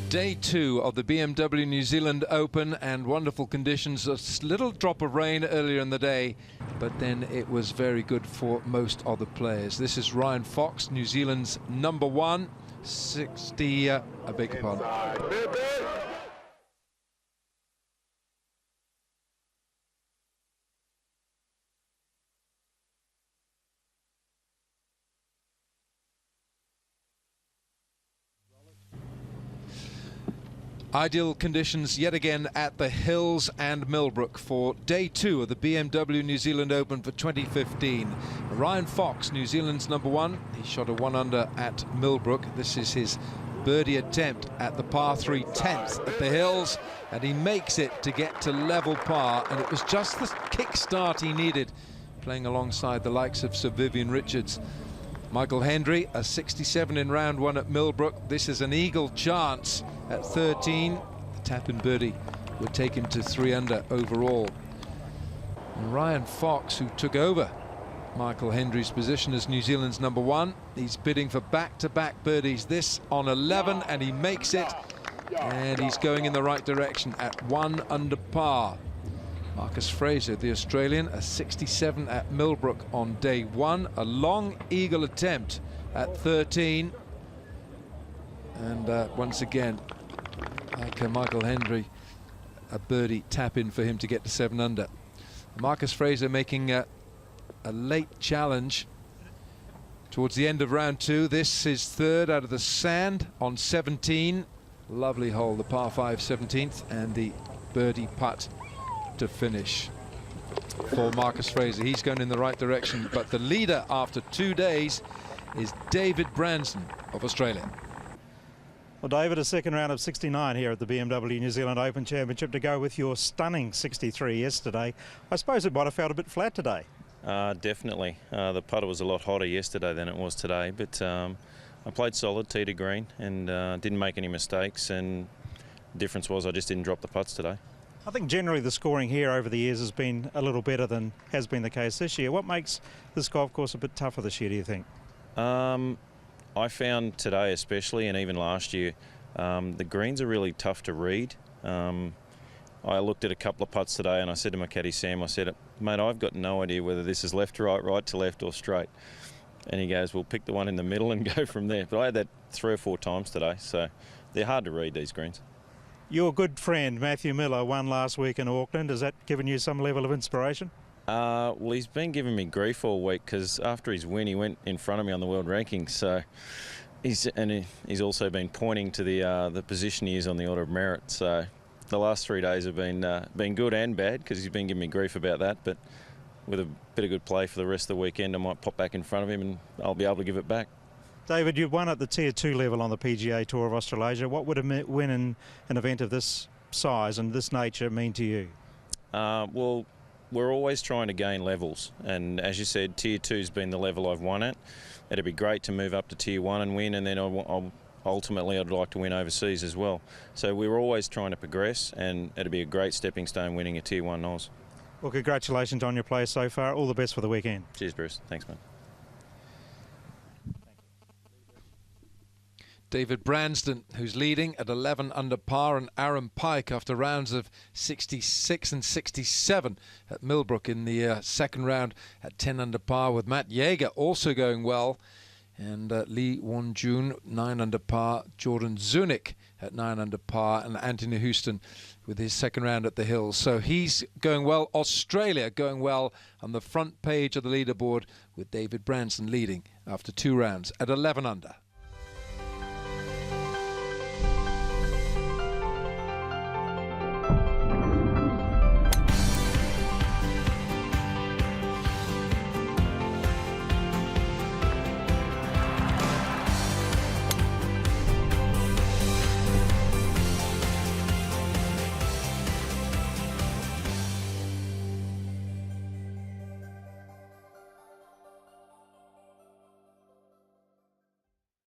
Day 2 of the BMW New Zealand Open, and wonderful conditions. A little drop of rain earlier in the day, but then it was very good for most of the players. This is Ryan Fox, New Zealand's #1, 60, I beg your pardon. Ideal conditions yet again at the Hills and Millbrook for Day 2 of the BMW New Zealand Open for 2015. Ryan Fox, New Zealand's #1. He shot a 1-under at Millbrook. This is his birdie attempt at the par 3 10th at the Hills, and he makes it to get to level par, and it was just the kickstart he needed, playing alongside the likes of Sir Vivian Richards. Michael Hendry, a 67 in round 1 at Millbrook. This is an eagle chance at 13. The tap-in birdie would take him to 3 under overall. And Ryan Fox, who took over Michael Hendry's position as New Zealand's #1, he's bidding for back-to-back birdies. This on 11, and he makes it, and he's going in the right direction at 1 under par. Marcus Fraser, the Australian, a 67 at Millbrook on Day 1. A long eagle attempt at 13. And once again, like Michael Hendry, a birdie tap-in for him to get to 7 under. Marcus Fraser making a late challenge towards the end of round 2. This is 3rd out of the sand on 17. Lovely hole, the par 5 17th, and the birdie putt to finish for Marcus Fraser. He's going in the right direction, but the leader after 2 days is David Bransden of Australia. Well, David, a second round of 69 here at the BMW New Zealand Open Championship to go with your stunning 63 yesterday. I suppose it might have felt a bit flat today. Definitely. The putter was a lot hotter yesterday than it was today, but I played solid, tee to green, and didn't make any mistakes, and the difference was I just didn't drop the putts today. I think generally the scoring here over the years has been a little better than has been the case this year. What makes this golf course a bit tougher this year, do you think? I found today especially, and even last year, the greens are really tough to read. I looked at a couple of putts today and I said to my caddy Sam, I said, mate, I've got no idea whether this is left to right, right to left or straight. And he goes, well, pick the one in the middle and go from there. But I had that 3 or 4 times today, so they're hard to read, these greens. Your good friend Matthew Miller won last week in Auckland. Has that given you some level of inspiration? Well, he's been giving me grief all week because after his win, he went in front of me on the world rankings. So he's also been pointing to the position he is on the order of merit. So the last 3 days have been good and bad because he's been giving me grief about that. But with a bit of good play for the rest of the weekend, I might pop back in front of him and I'll be able to give it back. David, you've won at the Tier 2 level on the PGA Tour of Australasia. What would a win in an event of this size and this nature mean to you? Well, we're always trying to gain levels, and as you said, Tier 2's been the level I've won at. It'd be great to move up to Tier 1 and win, and then ultimately I'd like to win overseas as well. So we're always trying to progress, and it'd be a great stepping stone winning a Tier 1 Noz. Well, congratulations on your play so far. All the best for the weekend. Cheers, Bruce. Thanks, mate. David Bransden, who's leading at 11 under par, and Aaron Pike after rounds of 66 and 67 at Millbrook in the second round at 10 under par, with Matt Jaeger also going well, and Lee Won-jun 9 under par, Jordan Zunick at 9 under par, and Anthony Houston with his second round at the Hills. So he's going well. Australia going well on the front page of the leaderboard, with David Bransden leading after 2 rounds at 11 under.